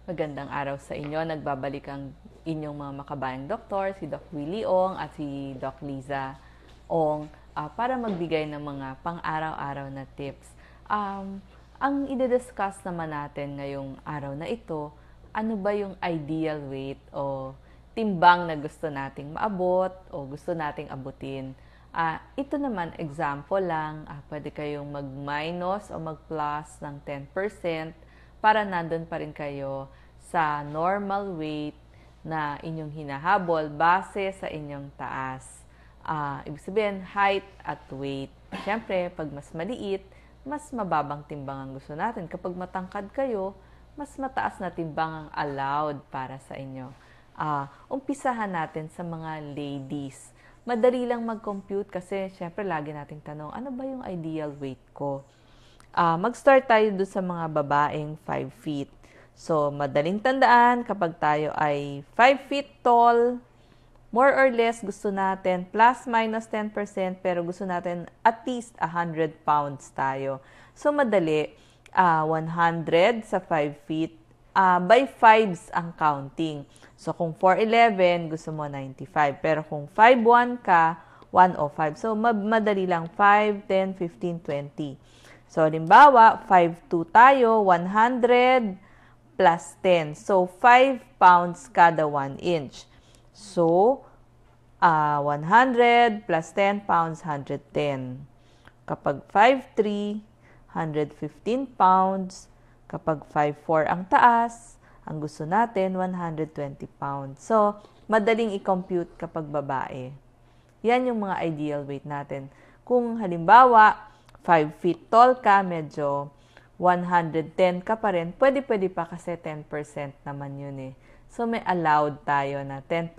Magandang araw sa inyo. Nagbabalik ang inyong mga makabayang doktor, si Doc Willie Ong at si Doc Liza Ong para magbigay ng mga pang-araw-araw na tips. Ang i-discuss naman natin ngayong araw na ito, ano ba yung ideal weight o timbang na gusto nating maabot o gusto nating abutin. Ito naman, example lang, pwede kayong mag-minus o mag-plus ng 10% para nandun pa rin kayo sa normal weight na inyong hinahabol base sa inyong taas. Ibig sabihin, height at weight. Siyempre, pag mas maliit, mas mababang timbang ang gusto natin. Kapag matangkad kayo, mas mataas na timbang ang allowed para sa inyo. Umpisahan natin sa mga ladies. Madali lang mag-compute kasi syempre lagi nating tanong, ano ba yung ideal weight ko? Mag-start tayo doon sa mga babaeng 5 feet. So, madaling tandaan kapag tayo ay 5 feet tall, more or less gusto natin plus minus 10% pero gusto natin at least 100 pounds tayo. So, madali. 100 sa 5 feet. By 5s ang counting. So, kung 4'11, gusto mo 95. Pero kung 5'1 ka, 105. So, madali lang. 5, 10, 15, 20. So, halimbawa, 5'2 tayo, 100 plus 10. So, 5 pounds kada 1 inch. So, 100 plus 10 pounds, 110. Kapag 5'3", 115 pounds. Kapag 5'4 ang taas, ang gusto natin, 120 pounds. So, madaling i-compute kapag babae. Yan yung mga ideal weight natin. Kung halimbawa, 5 feet tall ka, medyo 110 ka pa rin, pwede pa kasi 10% naman yun eh. So, may allowed tayo na 10%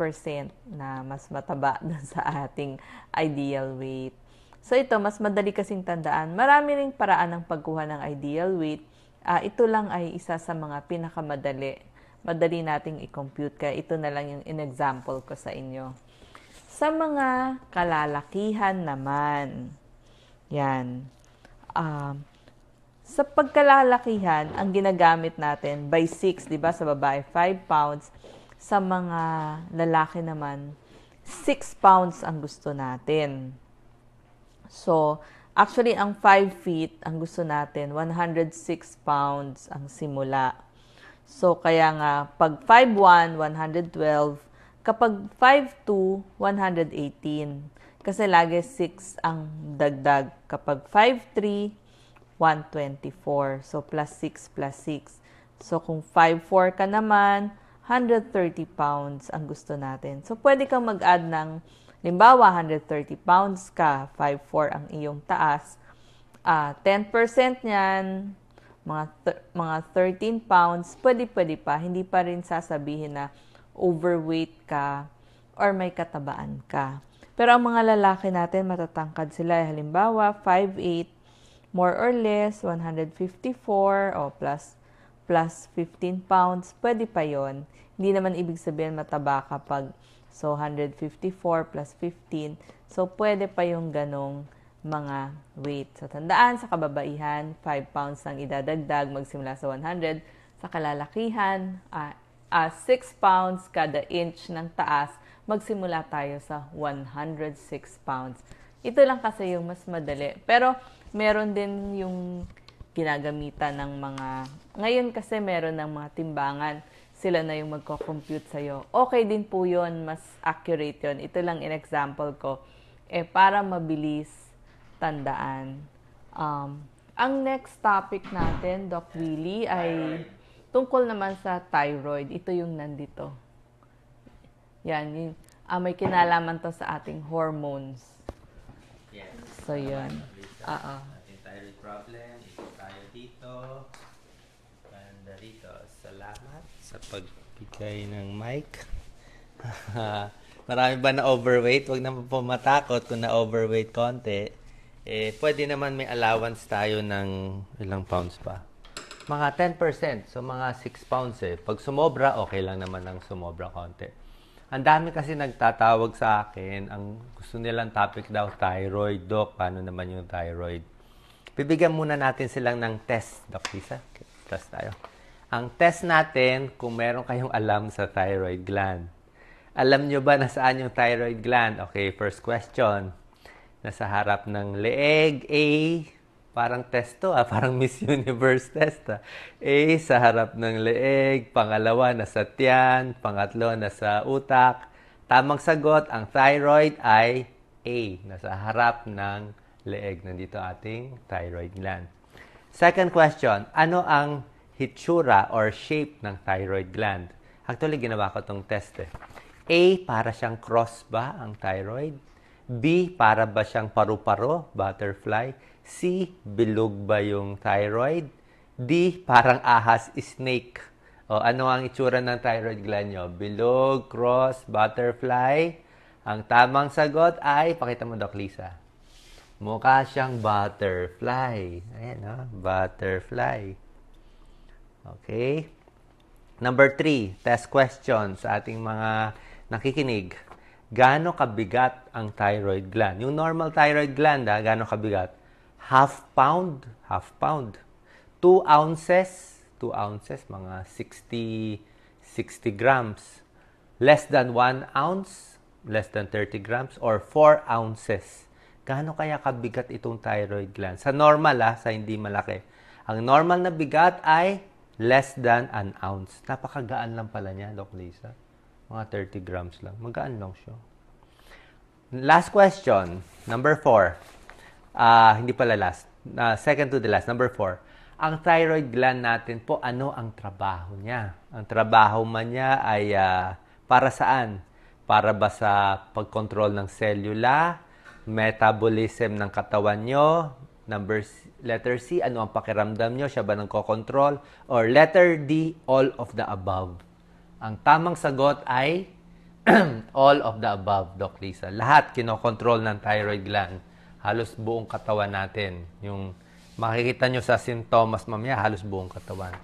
na mas mataba dun sa ating ideal weight. So, ito, mas madali kasing tandaan. Marami ring paraan ng pagkuha ng ideal weight. Ito lang ay isa sa mga pinakamadali. Madali nating i-compute. Kaya ito na lang yung in-example ko sa inyo. Sa mga kalalakihan naman, yan. Sa pagkalalakihan, ang ginagamit natin by 6, di ba? Sa babae, 5 pounds. Sa mga lalaki naman, 6 pounds ang gusto natin. So, actually, ang 5 feet, ang gusto natin, 106 pounds ang simula. So, kaya nga, pag 5'1", 112. Kapag 5'2", 118. Kasi lagi 6 ang dagdag. Kapag 5'3", 124. So, plus 6 plus 6. So, kung 5'4 ka naman, 130 pounds ang gusto natin. So, pwede kang mag-add ng, limbawa, 130 pounds ka, 5'4 ang iyong taas. 10% niyan, mga 13 pounds, pwede pa. Hindi pa rin sasabihin na overweight ka or may katabaan ka. Pero ang mga lalaki natin, matatangkad sila. Halimbawa, 5'8", more or less, 154 o plus 15 pounds, pwede pa yon. Hindi naman ibig sabihin mataba kapag, so 154 plus 15, so pwede pa yung ganong mga weight. So tandaan, sa kababaihan, 5 pounds ang idadagdag, magsimula sa 100. Sa kalalakihan, 6 pounds kada inch ng taas, magsimula tayo sa 106 pounds. Ito lang kasi yung mas madali. Pero meron din yung ginagamitan ng mga, ngayon kasi meron ng mga timbangan, sila na yung magko-compute sa'yo. Okay din po yun, mas accurate yun. Ito lang in example ko. Para mabilis tandaan. Ang next topic natin, Doc Willie, ay tungkol naman sa thyroid. Ito yung nandito. Yan, may kinalaman to sa ating hormones. Yes. So, yun. Ating thyroid problem. Ito tayo dito. Banda dito. Salamat sa pagbigay ng mic. Marami ba na overweight? Huwag naman po matakot kung na overweight konti. Pwede naman may allowance tayo ng ilang pounds pa. Mga 10%. So, mga 6 pounds eh. Pag sumobra, okay lang naman ang sumobra konti. Ang dami kasi nagtatawag sa akin. Ang gusto nilang topic daw, thyroid. Doc, paano naman yung thyroid? Bibigyan muna natin silang ng test, Doc Lisa. Test tayo. Ang test natin kung meron kayong alam sa thyroid gland. Alam nyo ba na saan yung thyroid gland? Okay, first question. Nasa harap ng leeg, A. Parang test to, parang Miss Universe test. A, sa harap ng leeg. Pangalawa, nasa tiyan. Pangatlo, nasa utak. Tamang sagot, ang thyroid ay A. Nasa harap ng leeg. Nandito ating thyroid gland. Second question, ano ang hitsura or shape ng thyroid gland? Actually, ginawa ko itong test A, para siyang cross ba ang thyroid? B, para ba siyang paru-paro, butterfly? C, bilog ba yung thyroid? D, parang ahas, snake. O, ano ang itsura ng thyroid gland nyo? Bilog, cross, butterfly? Ang tamang sagot ay, pakita mo, Doc Lisa. Mukha siyang butterfly. Ayan, butterfly. Okay. Number 3, test question sa ating mga nakikinig. Gaano kabigat ang thyroid gland? Yung normal thyroid gland, gaano kabigat? Half pound. 2 ounces, mga 60 grams. Less than 1 ounce, less than 30 grams, or 4 ounces. Gaano kaya kabigat itong thyroid gland? Sa normal, sa hindi malaki. Ang normal na bigat ay less than an ounce. Napakagaan lang pala niya, Doc Lisa. Mga 30 grams lang. Magaan lang siya. Last question, number 4. Hindi pala last. Second to the last, number 4. Ang thyroid gland natin po, ano ang trabaho niya? Ang trabaho man niya ay para saan? Para ba sa pagkontrol ng selula, metabolism ng katawan nyo? Letter C, ano ang pakiramdam nyo? Siya ba nagkokontrol? Or letter D, all of the above? Ang tamang sagot ay all of the above, Doc Lisa. Lahat kinokontrol ng thyroid gland. Halos buong katawan natin. Yung makikita nyo sa sintomas mamaya, halos buong katawan.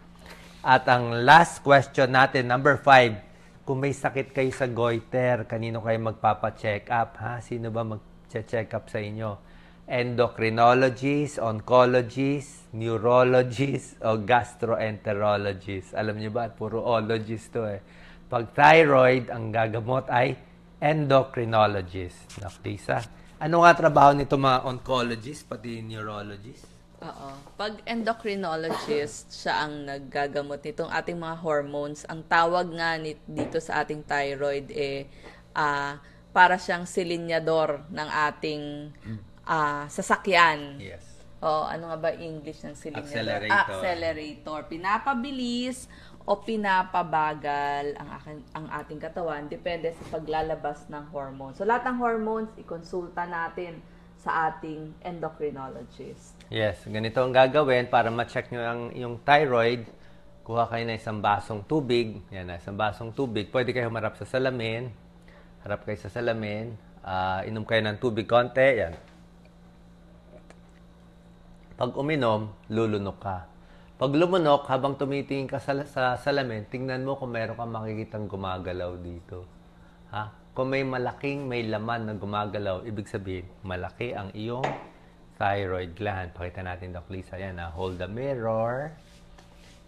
At ang last question natin, number 5. Kung may sakit kayo sa goiter, kanino kayo magpapa-check up? Sino ba mag-check up sa inyo? Endocrinologist, oncologist, neurologist, o gastroenterologist. Alam niyo ba, puro ologist to Pag thyroid, ang gagamot ay endocrinologist. Doc Lisa, ano nga trabaho nito mga oncologist, pati neurologist? Oo. Pag endocrinologist, siya ang naggagamot nitong ating mga hormones. Ang tawag nga dito sa ating thyroid para siyang silinyador ng ating sasakyan. Yes. Ano nga ba English ng silinyador? Accelerator. Pinapabilis o pinapabagal ang ating katawan depende sa paglalabas ng hormones. So lahat ng hormones ikonsulta natin sa ating endocrinologist. Yes, ganito ang gagawin para ma-check nyo yung thyroid. Kuha kayo ng isang basong tubig. Yan, isang basong tubig. Pwede kayo humarap sa salamin. Harap kayo sa salamin. Inom kayo ng tubig konti. Yan. Pag uminom, lulunok ka. Pag lumunok, habang tumitingin ka sa salamin, tingnan mo kung meron kang makikitang gumagalaw dito. Kung may may laman na gumagalaw, ibig sabihin, malaki ang iyong thyroid gland. Pakita natin, Doc Lisa. Yan, hold the mirror.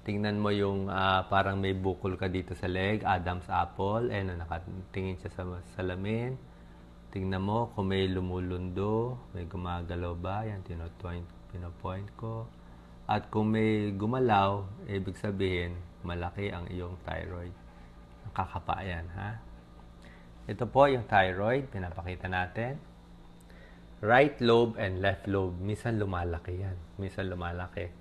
Tingnan mo yung parang may bukol ka dito sa leg, Adam's apple. Nakatingin siya sa salamin. Tingnan mo kung may lumulundo, may gumagalaw ba. Yan, pinopoint ko. At kung may gumalaw, ibig sabihin, malaki ang iyong thyroid. Nakakapa yan, Ito po yung thyroid, pinapakita natin. Right lobe and left lobe, minsan lumalaki yan. Minsan lumalaki.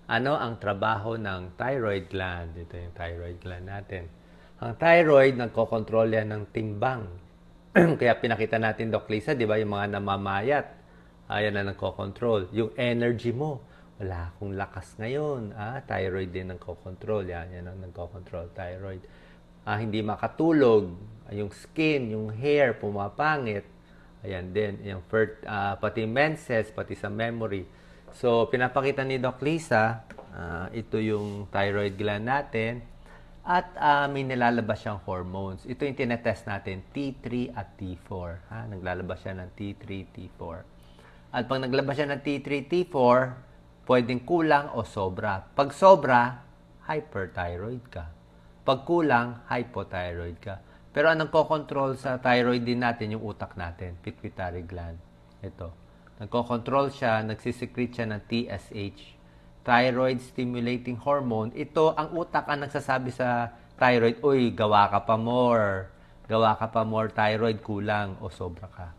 Ano ang trabaho ng thyroid gland? Ito yung thyroid gland natin. Ang thyroid, nagkokontrol yan ng timbang. Kaya pinakita natin, Doc Lisa, di ba, yung mga namamayat. Ayan na nagkokontrol. Yung energy mo, wala akong lakas ngayon. Thyroid din nagkokontrol. Yan ang nagkokontrol, thyroid. Hindi makatulog. Yung skin, yung hair, pumapangit. Ayan din. Yung pati menses, pati sa memory. So, pinapakita ni Doc Lisa, ito yung thyroid gland natin. At may nilalabas siyang hormones. Ito yung tinetest natin, T3 at T4. Naglalabas siya ng T3, T4. At pag naglabas siya ng T3, T4, pwedeng kulang o sobra. Pag sobra, hyperthyroid ka. Pag kulang, hypothyroid ka. Pero anong kokontrol sa thyroid din natin? Yung utak natin, pituitary gland. Ito. Nagkokontrol siya, nagsisecrete siya ng TSH, thyroid stimulating hormone. Ito, ang utak ang nagsasabi sa thyroid, uy, gawa ka pa more. Gawa ka pa more thyroid, kulang o sobra ka.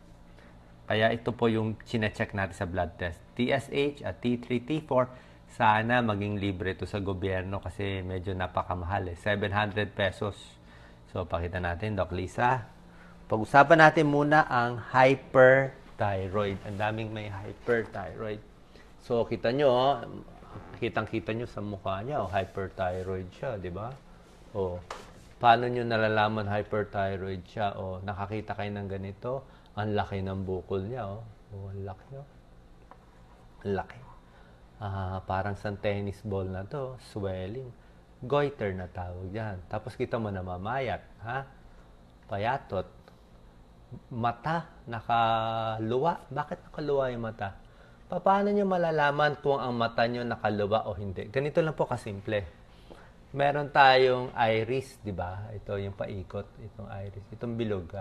Kaya ito po yung chinecheck natin sa blood test. TSH at T3, T4, sana maging libre ito sa gobyerno kasi medyo napakamahal 700 pesos. So, pakita natin, Doc Lisa. Pag-usapan natin muna ang hyperthyroid. Ang daming may hyperthyroid. So, kita nyo, kitang-kita nyo sa mukha niya, hyperthyroid siya, di ba? Paano nyo nalalaman hyperthyroid siya? Nakakita kayo ng ganito, ang laki ng bukol niya, ang laki, Ang laki. Parang sa tennis ball na to, swelling. Goiter na tawag yan. Tapos kita mo namamayat, payatot. Mata, nakaluwa. Bakit nakaluwa yung mata? Paano nyo malalaman kung ang mata nyo nakaluwa o hindi? Ganito lang po kasimple. Meron tayong iris, di ba? Ito yung paikot, itong iris. Itong bilog,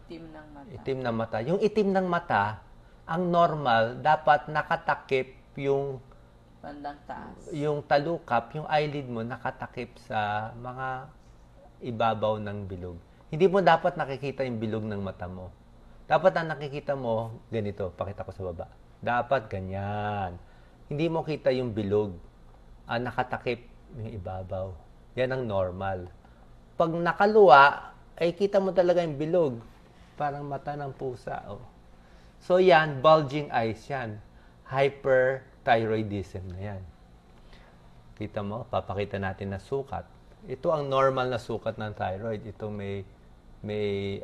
Itim ng mata. Itim ng mata. Yung itim ng mata, ang normal, dapat nakatakip yung bandang taas. Yung talukap, yung eyelid mo, nakatakip sa mga ibabaw ng bilog. Hindi mo dapat nakikita yung bilog ng mata mo. Dapat ang nakikita mo, ganito, pakita ko sa baba. Dapat ganyan. Hindi mo kita yung bilog. Nakatakip yung ibabaw. Yan ang normal. Pag nakaluwa, ay kita mo talaga yung bilog. Parang mata ng pusa. So yan, bulging eyes yan. Hyperthyroidism na yan. Kita mo, papakita natin na sukat. Ito ang normal na sukat ng thyroid. Ito may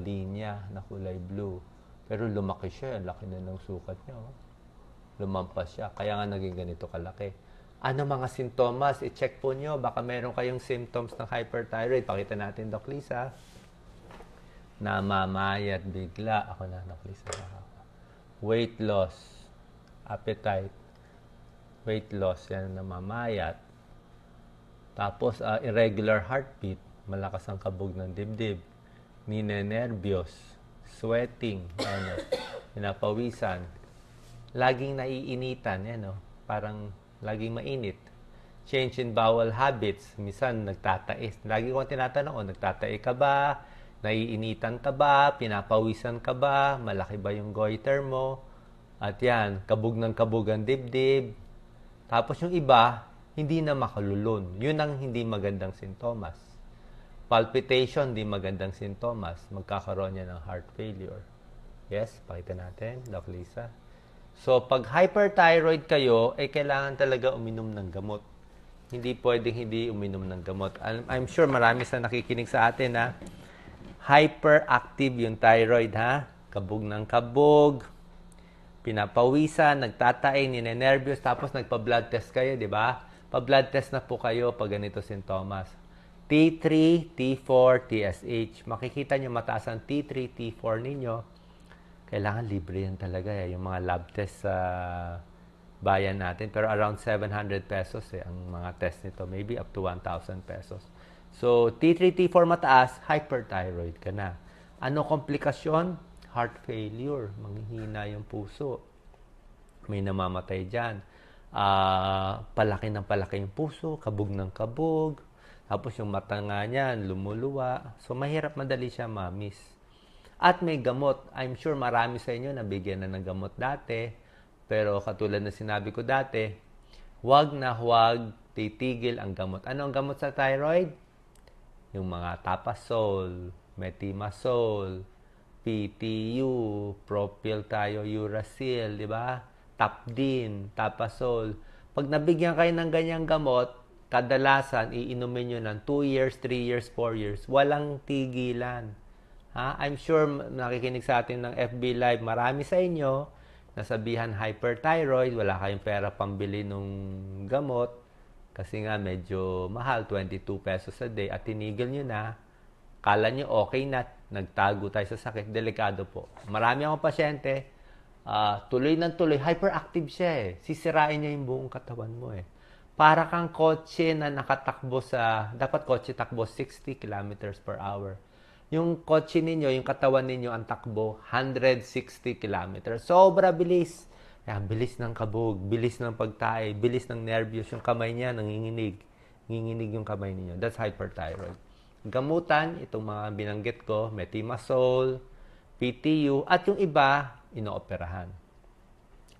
linya na kulay blue. Pero lumaki siya. Laki na ng sukat niya. Lumampas siya. Kaya nga naging ganito kalaki. Ano mga sintomas? I-check po nyo. Baka meron kayong symptoms ng hyperthyroid. Pakita natin, Doc Lisa. Namamayat bigla. Ako na, Doc Lisa. Weight loss. Appetite. Weight loss. Yan, namamayat. Tapos, irregular heartbeat. Malakas ang kabog ng dibdib. Ninenervyos. Sweating. Pinapawisan. Laging naiinitan. Parang laging mainit. Change in bowel habits. Minsan, nagtatais. Lagi ko tinatanong, nagtatai ka ba? Naiinitan ka ba? Pinapawisan ka ba? Malaki ba yung goiter mo? At yan, kabog ng kabog ang dibdib. Tapos yung iba, hindi na makalulun. Yun ang hindi magandang sintomas. Palpitation, hindi magandang sintomas. Magkakaroon yan ng heart failure. Yes, pakita natin, Doc Lisa. So, pag hyperthyroid kayo, kailangan talaga uminom ng gamot. Hindi pwedeng hindi uminom ng gamot. I'm sure marami sa nakikinig sa atin na hyperactive yung thyroid, kabog ng kabog, pinapawisan, nagtatay, ninenervyos, tapos nagpa-blood test kayo, di ba? Pa-blood test na po kayo pag ganito sintomas. T3, T4, TSH. Makikita nyo mataas ang T3, T4 ninyo. Kailangan libre yan talaga yung mga lab test sa bayan natin. Pero around 700 pesos ang mga test nito. Maybe up to 1,000 pesos. So, T3, T4 mataas, hyperthyroid ka na. Ano komplikasyon? Heart failure. Manghihina yung puso. May namamatay dyan. Palaki ng palaki yung puso, kabog ng kabog. Tapos yung mata nga niyan, lumuluwa. So, mahirap madali siya ma-miss. At may gamot. I'm sure marami sa inyo nabigyan na ng gamot dati. Pero katulad na sinabi ko dati, huwag na huwag titigil ang gamot. Ano ang gamot sa thyroid? Yung mga Tapasol, Metimazole, PTU, Propylthiouracil, di ba? Tapdin, Tapasol. Pag nabigyan kayo ng ganyang gamot, kadalasan iinumin nyo ng 2 years, 3 years, 4 years. Walang tigilan. I'm sure nakikinig sa atin ng FB Live, marami sa inyo nasabihan hyperthyroid, wala kayong pera pambili ng gamot kasi nga medyo mahal, 22 pesos a day at tinigil nyo na, kala nyo okay na, nagtago tayo sa sakit, delikado po. Marami akong pasyente, tuloy ng tuloy, hyperactive siya sisirain niya yung buong katawan mo Para kang kotse na nakatakbo dapat kotse takbo 60 kilometers per hour. Yung kotse ninyo, yung katawan ninyo, ang takbo 160 kilometers. Sobra bilis. Kaya bilis ng kabog, bilis ng pagtae, bilis ng nervyos. Yung kamay niya, nanginginig. Nanginginig yung kamay ninyo. That's hyperthyroid. Gamutan, itong mga binanggit ko, methimazole, PTU, at yung iba, inooperahan.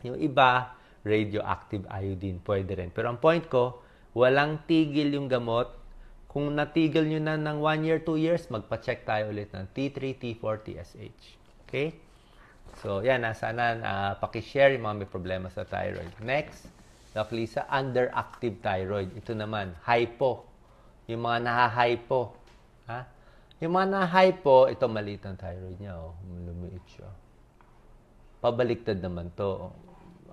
Yung iba, radioactive iodine, pwede rin. Pero ang point ko, walang tigil yung gamot. Kung natigil nyo na ng 1 year, 2 years, magpa-check tayo ulit ng T3, T4, TSH. Okay? So, yan. Sana pakishare yung mga may problema sa thyroid. Next, Doc Lisa, underactive thyroid. Ito naman, hypo. Yung mga naha-hypo. Ha? Yung mga naha-hypo, ito maliit ang thyroid niya. Oh. Lumiit siya. Pabaliktad naman to.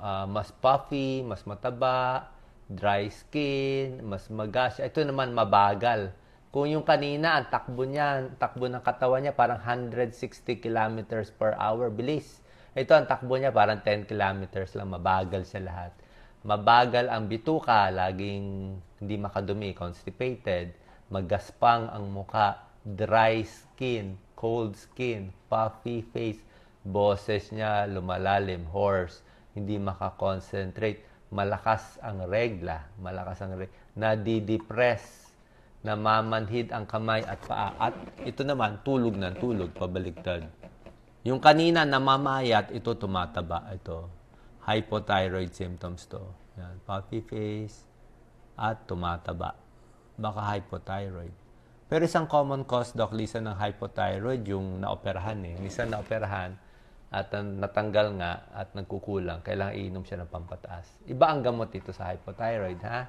Mas puffy, mas mataba, dry skin, mas magas. Ito naman mabagal. Kung yung kanina, ang takbo niya, ang takbo ng katawan niya parang 160 kilometers per hour. Bilis. Ito, ang takbo niya parang 10 kilometers lang. Mabagal sa lahat. Mabagal ang bituka, laging hindi makadumi, constipated. Magaspang ang muka, dry skin, cold skin, puffy face. Boses niya lumalalim, hoarse. Hindi makakonsentrate, malakas ang regla, nadidepress, namamanhid ang kamay at paa. At ito naman, tulog ng tulog, pabaligtad. Yung kanina namamayat, ito tumataba. Ito, hypothyroid symptoms to. Yan, puffy face, at tumataba. Baka hypothyroid. Pero isang common cause, Doc Lisa, ng hypothyroid, yung naoperahan eh. Minsan naoperahan, at natanggal nga at nagkukulang, kailangan iinom siya ng pampataas. Iba ang gamot dito sa hypothyroid, ha?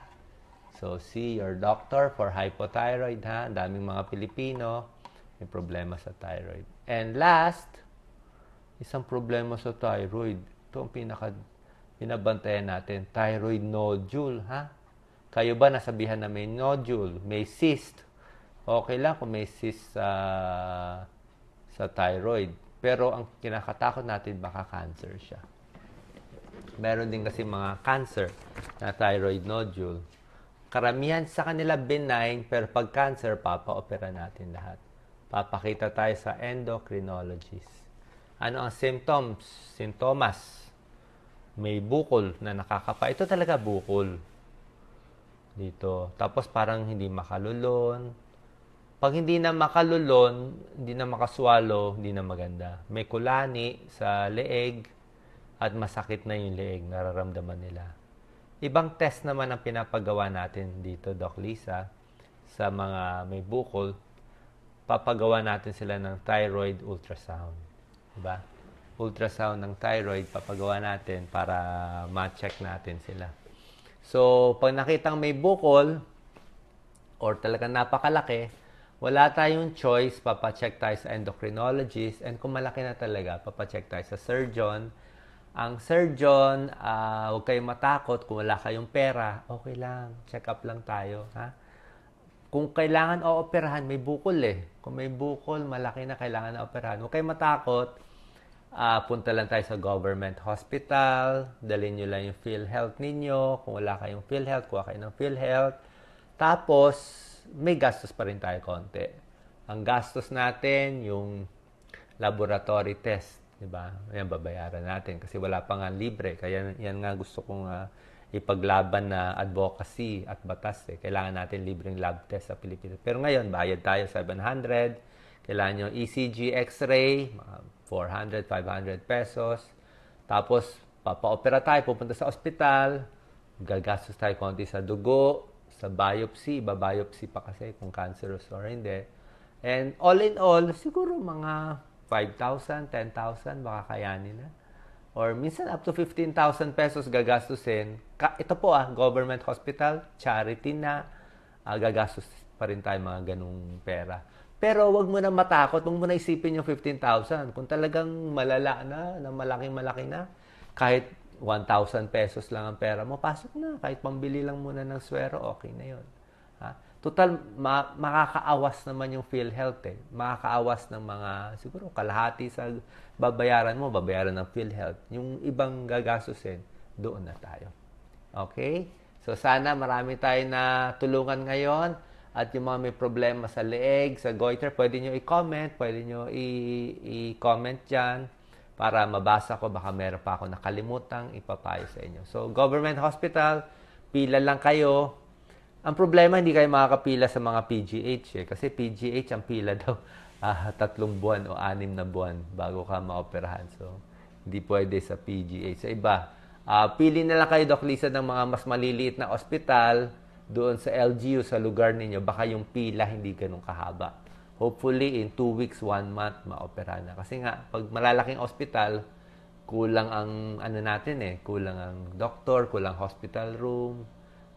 So, see your doctor for hypothyroid, ha? Daming mga Pilipino may problema sa thyroid. And last, isang problema sa thyroid. Ito ang pinabantayan natin, thyroid nodule, ha? Kayo ba nasabihan na may nodule, may cyst? Okay lang kung may cyst sa thyroid. Pero ang kinakatakot natin, baka cancer siya. Meron din kasi mga cancer na thyroid nodule. Karamihan sa kanila benign, pero pag cancer, papa-opera natin lahat. Papakita tayo sa endocrinologist. Ano ang sintomas? May bukol na nakakapa. Ito talaga bukol. Dito. Tapos parang hindi makalulon. Pag hindi na makalulon, hindi na makaswalo, hindi na maganda. May kulani sa leeg at masakit na yung leeg, nararamdaman nila. Ibang test naman ang pinapagawa natin dito, Doc Lisa, sa mga may bukol. Papagawa natin sila ng thyroid ultrasound. Diba? Ultrasound ng thyroid, papagawa natin para ma-check natin sila. So, pag nakitang may bukol, or talagang napakalaki, wala tayong choice, papacheck tayo sa endocrinologist, and kung malaki na talaga, papacheck tayo sa surgeon. Ang surgeon, huwag kayong matakot kung wala kayong pera, okay lang, check up lang tayo. Ha? Kung kailangan ooperahan, may bukol eh. Kung may bukol, malaki na kailangan na operahan. Huwag kayong matakot, punta lang tayo sa government hospital, dalhin nyo lang yung PhilHealth ninyo. Kung wala kayong PhilHealth, kuha kayo ng PhilHealth. Tapos, may gastos pa rin tayo konti. Ang gastos natin, yung laboratory test, di ba? Yan, babayaran natin kasi wala pa nga libre. Kaya yan nga gusto kong ipaglaban na advocacy at batas. Kailangan natin libreng lab test sa Pilipinas. Pero ngayon, bayad tayo 700. Kailangan yung ECG, X-ray, 400, 500 pesos. Tapos, papa-opera tayo, pupunta sa ospital. Gagastos tayo konti sa dugo, sa biopsy, iba-biopsy pa kasi kung cancerous or hindi. And all in all, siguro mga 5,000, 10,000 baka kayanin na. Or minsan up to 15,000 pesos gagastusin. Ito po government hospital, charity na, gagastos pa rin tayo mga ganung pera. Pero wag mo na matakot, wag mo na isipin yung 15,000. Kung talagang malala na malaking-malaki na, kahit 1,000 pesos lang ang pera mo, pasok na. Kahit pambili lang muna ng swero, okay na yun. Ha? Total, makakaawas naman yung PhilHealth eh. Makakaawas ng mga, siguro, kalahati sa babayaran mo, babayaran ng PhilHealth. Yung ibang gagastusin, doon na tayo. Okay? So sana marami tayo na tulungan ngayon at yung mga may problema sa leeg, sa goiter, pwede nyo i-comment, pwede nyo i-comment dyan para mabasa ko, baka meron pa ako nakalimutang ipapayo sa inyo. So government hospital, pila lang kayo. Ang problema, hindi kayo makakapila sa mga PGH kasi PGH ang pila daw 3 buwan o 6 na buwan bago ka maoperahan. So hindi pwede sa PGH. Sa iba, pili na lang kayo, Doc Lisa, ng mga mas maliliit na ospital doon sa LGU, sa lugar ninyo. Baka yung pila hindi ganun kahaba. Hopefully, in 2 weeks, 1 month, maoperahan na. Kasi nga, pag malalaking ospital, kulang ang natin kulang ang doktor, kulang hospital room,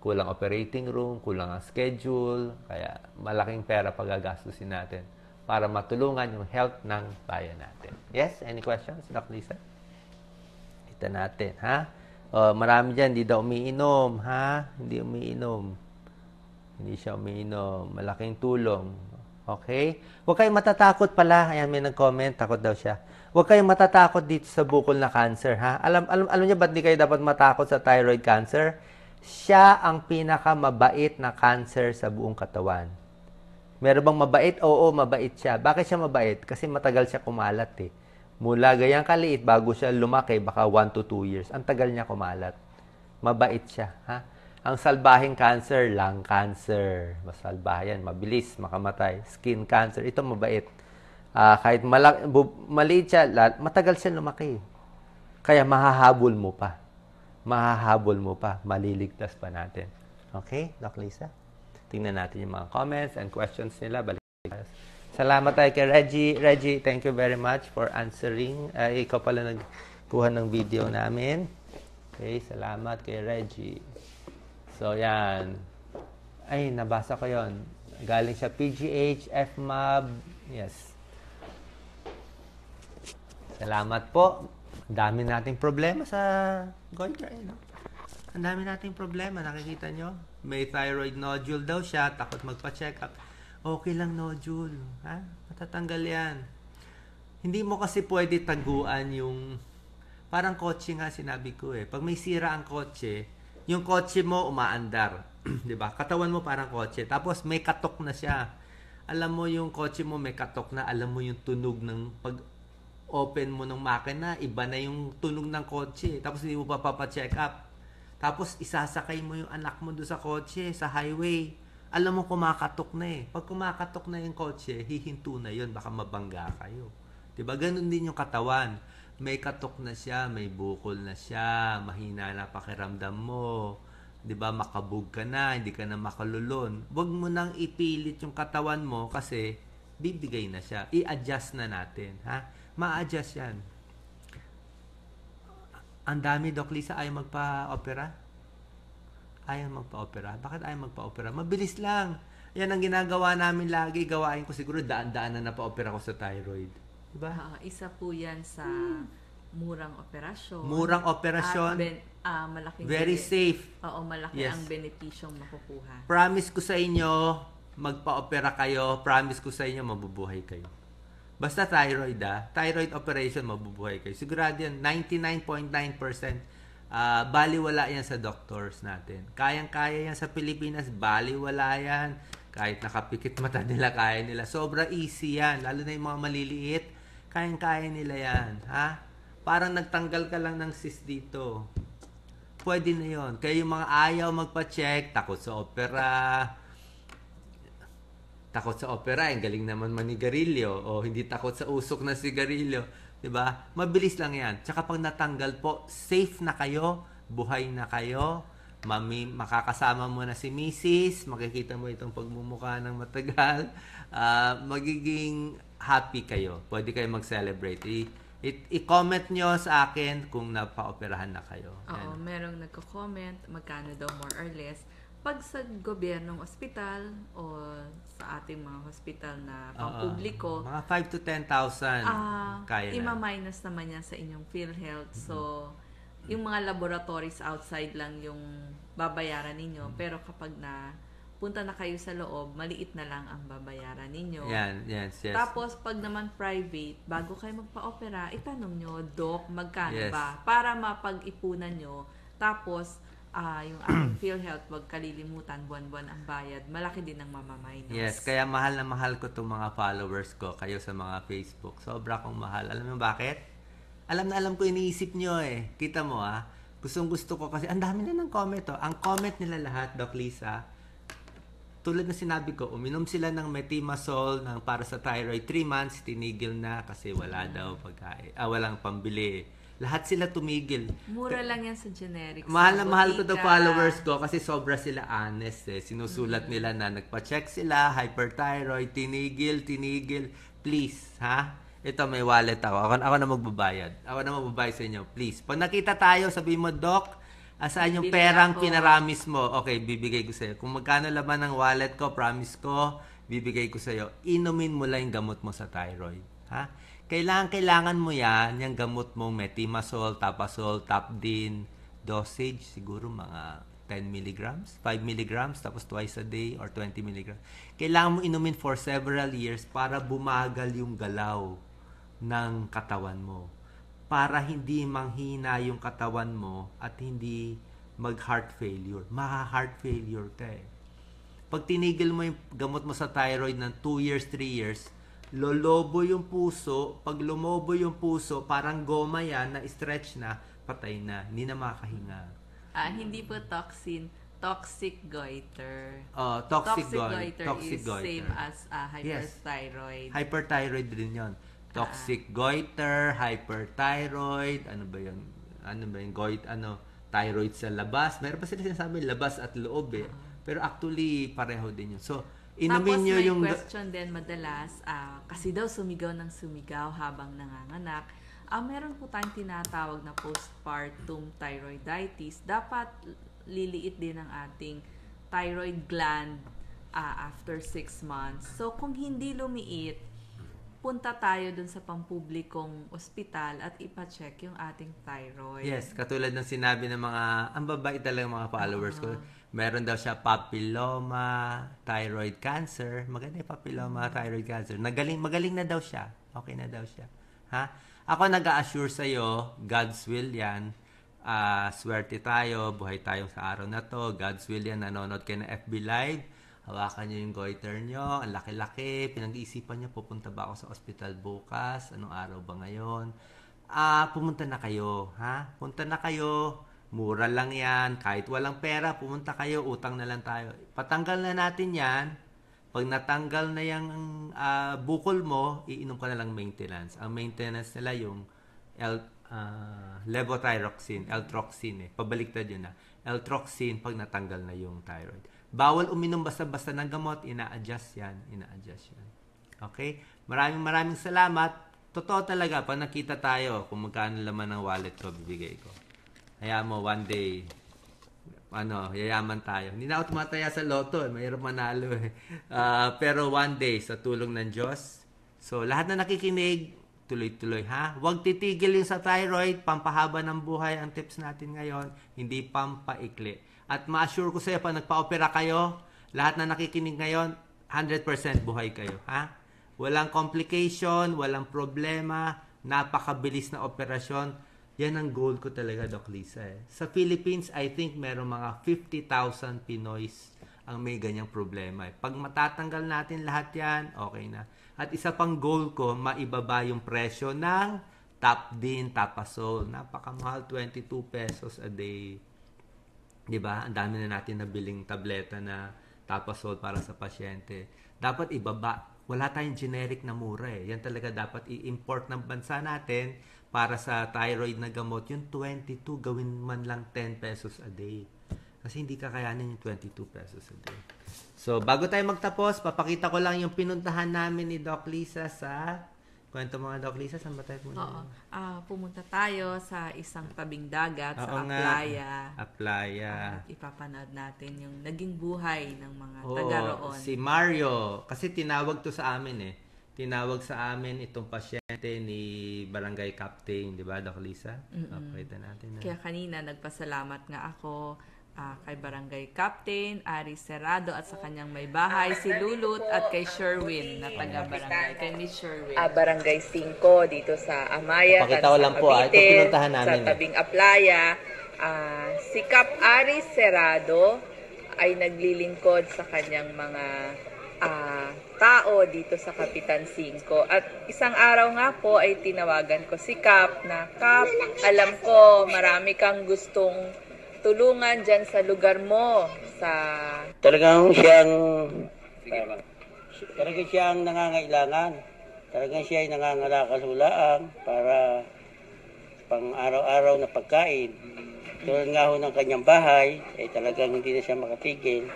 kulang operating room, kulang ang schedule. Kaya malaking pera pagagastusin natin para matulungan yung health ng bayan natin. Yes? Any questions, Doc Lisa? Kita natin, ha? Marami dyan, hindi daw umiinom, ha? Hindi umiinom. Hindi siya umiinom. Malaking tulong. Okay? Huwag kayong matatakot pala. Ayan, may nag-comment. Takot daw siya. Huwag kayong matatakot dito sa bukol na cancer, ha? Alam niyo ba't di kayo dapat matakot sa thyroid cancer? Siya ang pinakamabait na cancer sa buong katawan. Meron bang mabait? Oo, mabait siya. Bakit siya mabait? Kasi matagal siya kumalat, Mula gayang kaliit, bago siya lumaki, baka 1 to 2 years. Ang tagal niya kumalat. Mabait siya, ha? Ang salbahing cancer, lung cancer. Masalbahe yan, mabilis, makamatay. Skin cancer, ito mabait. Kahit maliit siya, matagal siya lumaki. Kaya mahahabol mo pa. Mahahabol mo pa. Maliligtas pa natin. Okay, Doc Lisa? Tingnan natin yung mga comments and questions nila. Balik. Salamat tayo kay Reggie. Reggie, thank you very much for answering. Ikaw pala nagkuha ng video namin. Okay, salamat kay Reggie. So, yan. Ay, nabasa ko yon. Galing siya PGH, FMAB. Yes. Salamat po. Ang dami nating problema sa goiter, Ang dami nating problema. Nakikita nyo? May thyroid nodule daw siya. Takot magpa-check up. Okay lang nodule. Ha? Matatanggal yan. Hindi mo kasi pwede taguan yung... Parang kotse nga sinabi ko Pag may sira ang kotse, yung kotse mo umaandar. Diba? Katawan mo parang kotse. Tapos may katok na siya. Alam mo yung kotse mo may katok na. Alam mo yung tunog ng pag-open mo ng makina. Iba na yung tunog ng kotse. Tapos hindi mo pa papacheck up. Tapos isasakay mo yung anak mo doon sa kotse, sa highway. Alam mo, kumakatok na Pag kumakatok na yung kotse, hihinto na yun. Baka mabangga kayo. Diba? Ganun din yung katawan. May katok na siya, may bukol na siya, mahina na pakiramdam mo. Diba? Makabog ka na, hindi ka na makalulon. Huwag mo nang ipilit yung katawan mo kasi bibigay na siya. I-adjust na natin. Ha? Ma-adjust yan. Ang dami, Doc Lisa, ayaw magpa-opera? Ayaw magpa-opera. Bakit ayaw magpa-opera? Mabilis lang. Yan ang ginagawa namin lagi. Gawain ko siguro daan-daan na pa-opera ko sa thyroid. Diba? Isa po yan sa murang operasyon. Murang operasyon. At malaking very safe. Oo, malaki ang benepisyong makukuha. Promise ko sa inyo, magpa-opera kayo. Promise ko sa inyo, mabubuhay kayo. Basta thyroid thyroid operation, mabubuhay kayo. Sigurado yan, 99.9%. Baliwala yan sa doctors natin. Kayang-kaya yan sa Pilipinas, baliwala yan. Kahit nakapikit mata nila, kaya nila. Sobra easy yan. Lalo na yung mga maliliit, kayang-kaya nila yan. Ha? Parang nagtanggal ka lang ng cyst dito. Pwede na yon. Kaya yung mga ayaw magpa-check, takot sa opera. Takot sa opera, ang galing naman manigarilyo. O hindi takot sa usok na sigarilyo. Diba? Mabilis lang yan. Tsaka pag natanggal po, safe na kayo, buhay na kayo, makakasama mo na si Mrs., makikita mo itong pagmumukha ng matagal, magiging happy kayo. Pwede kayo mag-celebrate. I-comment nyo sa akin kung napa-operahan na kayo. Oo, merong nagko-comment, magkano daw more or less. Pag sa gobyernong ospital o sa ating mga hospital na pampubliko, mga 5 to 10,000 kaya na. Ima-minus naman yan sa inyong PhilHealth. So, yung mga laboratories outside lang yung babayaran ninyo. Pero kapag punta na kayo sa loob, maliit na lang ang babayaran ninyo. Yes. Tapos, pag naman private, bago kayo magpa-opera, itanong nyo, Doc, magkano ba? Para mapag-ipunan nyo. Tapos, yung ating PhilHealth, wag kalilimutan, buwan-buwan ang bayad. Malaki din ang mamaminus. Yes, kaya mahal na mahal ko itong mga followers ko, kayo sa mga Facebook. Sobra kong mahal. Alam mo bakit? Alam na alam ko iniisip nyo eh. Kita mo gustong gusto ko kasi ang dami na ng comment Ang comment nila lahat, Doc Lisa, tulad na sinabi ko, uminom sila ng Metimasol para sa thyroid 3 months, tinigil na kasi wala daw pagkain. Walang pambili. Lahat sila tumigil. Mura lang yan sa generics. Mahal na mahal ko to followers ko kasi sobra sila honest eh. Sinusulat nila na nagpa-check sila, hyperthyroid, tinigil. Please, Ito may wallet ako. Ako na magbabayad. Ako na magbabayad sa inyo. Please. Pag nakita tayo, sabihin mo, Doc, asaan yung perang pinaramis mo? Okay, bibigay ko sa'yo. Kung magkano laman ng wallet ko, promise ko, bibigay ko sa'yo. Inumin mo lang yung gamot mo sa thyroid. Kailangan mo yan, yung gamot mong Metimasol, Tapasol, Tapdin, dosage, siguro mga 10 milligrams, 5 milligrams, tapos twice a day or 20 milligrams. Kailangan mo inumin for several years para bumagal yung galaw ng katawan mo. Para hindi manghina yung katawan mo at hindi mag-heart failure. Maka-heart failure ka eh. Pag tinigil mo yung gamot mo sa thyroid ng 2 years, 3 years, lolobo yung puso. Pag lumobo yung puso, parang goma yan, na-stretch na, patay na. Hindi na makahinga. Hindi po toxin. Toxic goiter. Toxic goiter is same as hyperthyroid. Yes. Hyperthyroid din yon. Toxic goiter, hyperthyroid, ano ba yun? Thyroid sa labas. Meron pa sila sinasabi, labas at loob eh. Pero actually, pareho din yun. So, inumin nyo yung... Tapos may question din madalas, kasi daw sumigaw ng sumigaw habang nanganganak. Meron po tayong tinatawag na postpartum thyroiditis. Dapat liliit din ang ating thyroid gland after 6 months. So, kung hindi lumiit, punta tayo dun sa pampublikong ospital at ipacheck yung ating thyroid. Yes, katulad ng sinabi ng mga, ang babait talaga mga followers ko, meron daw siya papilloma, thyroid cancer. Maganda yung papilloma, thyroid cancer. Magaling na daw siya. Okay na daw siya. Ako nag-a-assure sa'yo, God's will yan. Swerte tayo, buhay tayo sa araw na to. God's will yan, nanonood kayo ng FB Live. Hawakan nyo yung goiter nyo, ang laki-laki. Pinag-iisipan nyo, pupunta ba ako sa ospital bukas? Anong araw ba ngayon? Pumunta na kayo. Punta na kayo. Mura lang yan. Kahit walang pera, pumunta kayo. Utang na lang tayo. Patanggal na natin yan. Pag natanggal na yung bukol mo, iinom ka na lang maintenance. Ang maintenance nila yung levothyroxine, L-troxine. Pabaliktad yun na. L-troxine pag natanggal na yung thyroid. Bawal uminom basta-basta ng gamot. Ina-adjust yan. Okay? Maraming salamat. Totoo talaga, pag nakita tayo, kung magkano laman ng wallet ko, bibigay ko. Hayaan mo, one day, yayaman tayo. Hindi na ako tumataya sa loto, mahirap manalo eh. Pero one day, sa tulong ng Diyos. So, lahat na nakikinig, tuloy-tuloy Huwag titigil yung sa thyroid, pampahaba ng buhay ang tips natin ngayon, hindi pampaikli. At ma-assure ko sa iyo, pag nagpa-opera kayo, lahat na nakikinig ngayon, 100% buhay kayo. Walang complication, walang problema, napakabilis na operasyon. Yan ang goal ko talaga, Doc Lisa. Sa Philippines, I think meron mga 50,000 Pinoys ang may ganyang problema. Pag matatanggal natin lahat yan, okay na. At isa pang goal ko, maibaba yung presyo ng Tapdin, Tapasol. Napakamahal, 22 pesos a day. Diba? Ang dami na natin nabiling tableta na Tapasol para sa pasyente. Dapat ibaba. Wala tayong generic na mura eh. Yan talaga dapat i-import ng bansa natin para sa thyroid na gamot. Yung 22, gawin man lang 10 pesos a day. Kasi hindi kakayanin yung 22 pesos a day. So, bago tayo magtapos, papakita ko lang yung pinuntahan namin ni Doc Lisa sa... Kwento mga Doc Lisa, saan ba tayo pumunta? Pumunta tayo sa isang tabing dagat, sa Aplaya. Aplaya. At ipapanood natin yung naging buhay ng mga taga roon. Si Mario. Kasi tinawag to sa amin eh. Tinawag sa amin itong pasyente ni Barangay Captain, di ba Doc Lisa? Pakita natin. Kaya kanina nagpasalamat nga ako kay Barangay Captain, Ari Serrado at sa kanyang may bahay, si Lulut at kay Sherwin na taga-barangay, kay Miss Sherwin. Barangay 5 dito sa Amaya, Pakita ko lang po, ito pinuntahan namin. Sa tabing Aplaya. Si Cap Aris Serrado ay naglilingkod sa kanyang mga tao dito sa Kapitan 5. At isang araw nga po ay tinawagan ko si Cap na, Cap, alam ko marami kang gustong tulungan dyan sa lugar mo. Talagang siyang nangangailangan. Talagang siya ay nangangalakal-hulaan para pang araw-araw na pagkain. Tulad nga ho ng kanyang bahay, talagang hindi na siya makatigil.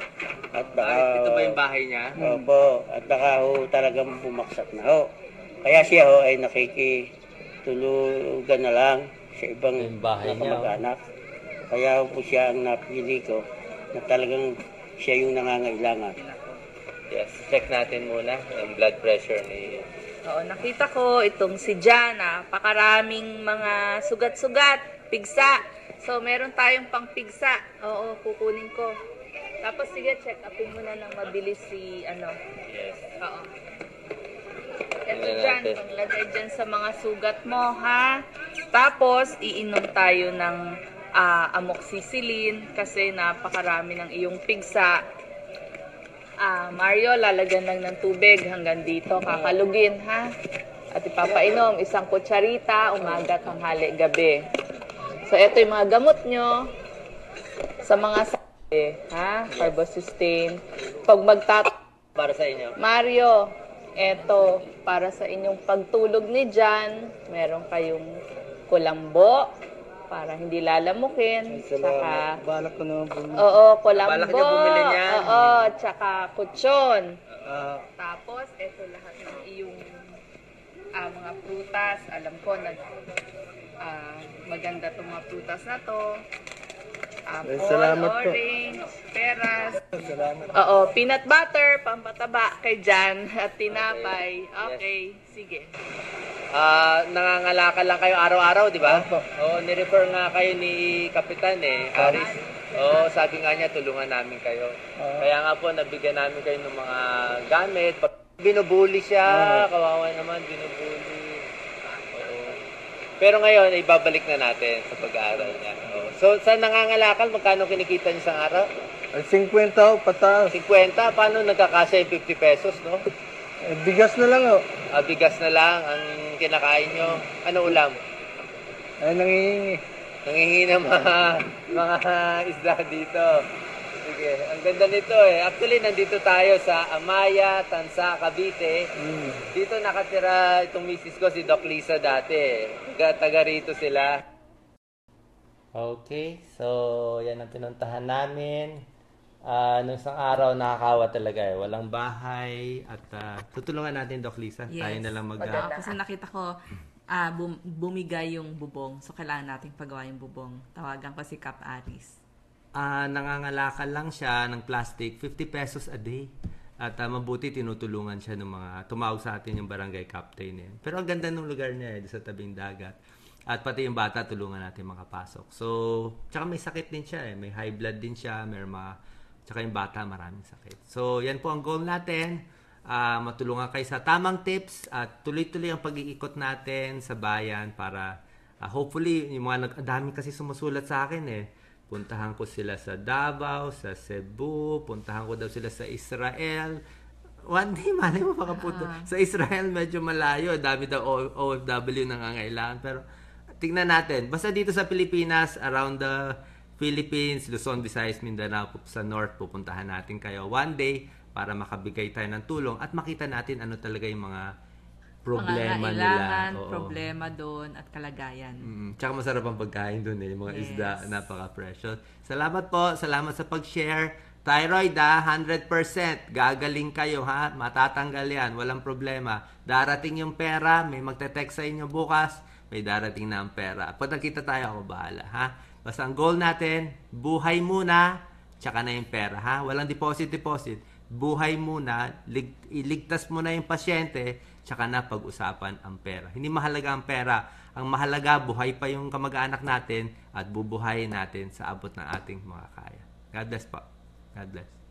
At baka, ito ba yung bahay niya? Opo, at baka ho talagang bumaksak na ho. Kaya siya ho ay nakikitulugan na lang sa ibang Yung bahay niya, kamag-anak. Kaya ho po siya ang napili ko na talagang siya yung nangangailangan. Yes, check natin muna ang blood pressure ni... Oo, nakita ko itong si Jana, pakaraming mga sugat-sugat, pigsa. So, meron tayong pang pigsa. Oo, kukunin ko. Tapos, sige, check upin mo na ng mabilis si, Yes. Oo. Ito Tingnan dyan, natin. panglagay dyan sa mga sugat mo, ha? Tapos, iinom tayo ng amoxicillin kasi napakarami ng iyong pigsa. Mario, lalagyan lang ng tubig hanggang dito. Kakalugin, ha? At ipapainom, isang kutsarita, umaga, tanghali, gabi. So, ito yung mga gamot nyo sa mga ha? Carbosustain. Pag Para sa inyo. Mario, eto, para sa inyong pagtulog ni Jan, meron kayong kulambo para hindi lalamukin. Tsaka, Balak ko naman bumili. oo, kulambo. Balak niya bumili niyan. Oo, tsaka kutsyon. Ah, Tapos, eto lahat ng iyong mga prutas. Alam ko, maganda itong mga prutas na to. Apple, Salamat po. orange, peras. Oo, peanut butter, pampataba kay Jan at tinapay. Okay, sige. Nangangalakal lang kayo araw-araw, di ba? Oo, nirefer nga kayo ni Kapitan Aris. Oo, sabi nga niya, tulungan namin kayo. Kaya nga po, nabigyan namin kayo ng mga gamit. Binubuli siya, kawawa naman, binubuli. Oo. Pero ngayon, ibabalik na natin sa pag-aaral niya. Oo. So, sa nangangalakal, magkano kinikita niyo sa araw? 50 ho, pataas. 50? Paano nagkakasya yung 50 pesos, no? Bigas na lang ho. Bigas na lang ang kinakain nyo. Ano ulam? Ay, nangihingi. Nangihingi ng mga isda dito. Sige, ang ganda nito Actually, nandito tayo sa Amaya, Tansa, Cavite. Dito nakatira itong misis ko, si Doc Lisa dati. Taga rito sila. Okay, so yan ang pinuntahan namin. Nung isang araw, nakakawa talaga Walang bahay. At tutulungan natin, Doc Lisa. Tayo na lang Kasi nakita ko, bumigay yung bubong. So, kailangan nating pagawa yung bubong. Tawagan ko si Cap Aris. Nangangalakal lang siya ng plastic, 50 pesos a day. At mabuti tinutulungan siya ng mga tumawag sa atin yung barangay captain. Pero ang ganda ng lugar niya sa tabing dagat. At pati yung bata tulungan natin makapasok. So, tsaka may sakit din siya May high blood din siya, tsaka yung bata maraming sakit. So, yan po ang goal natin. Matulungan kayo sa tamang tips at tuloy-tuloy ang pag-iikot natin sa bayan para hopefully, yung mga dami kasi sumusulat sa akin Puntahan ko sila sa Davao, sa Cebu, puntahan ko daw sila sa Israel. One day, malay mo makapunta. Sa Israel, medyo malayo. Dami daw OFW nangangailangan. Pero tingnan natin. Basta dito sa Pilipinas, around the Philippines, Luzon, Visayas, Mindanao, sa North, pupuntahan natin kayo one day para makabigay tayo ng tulong at makita natin ano talaga yung mga problema nila. Problema doon at kalagayan. Tsaka masarap ang pagkain doon yung mga Yes. isda, napaka-precious. Salamat po, salamat sa pag-share. Thyroid 100%. Gagaling kayo matatanggal yan, walang problema. Darating yung pera, may magte-text sa inyo bukas, may darating na ang pera. Pag nakita tayo, ako bahala Basta ang goal natin, buhay muna, tsaka na yung pera Walang deposit. Buhay muna, iligtas mo na yung pasyente, tsaka na pag-usapan ang pera. Hindi mahalaga ang pera. Ang mahalaga, buhay pa yung kamag-anak natin at bubuhayin natin sa abot ng ating mga kaya. God bless po. God bless.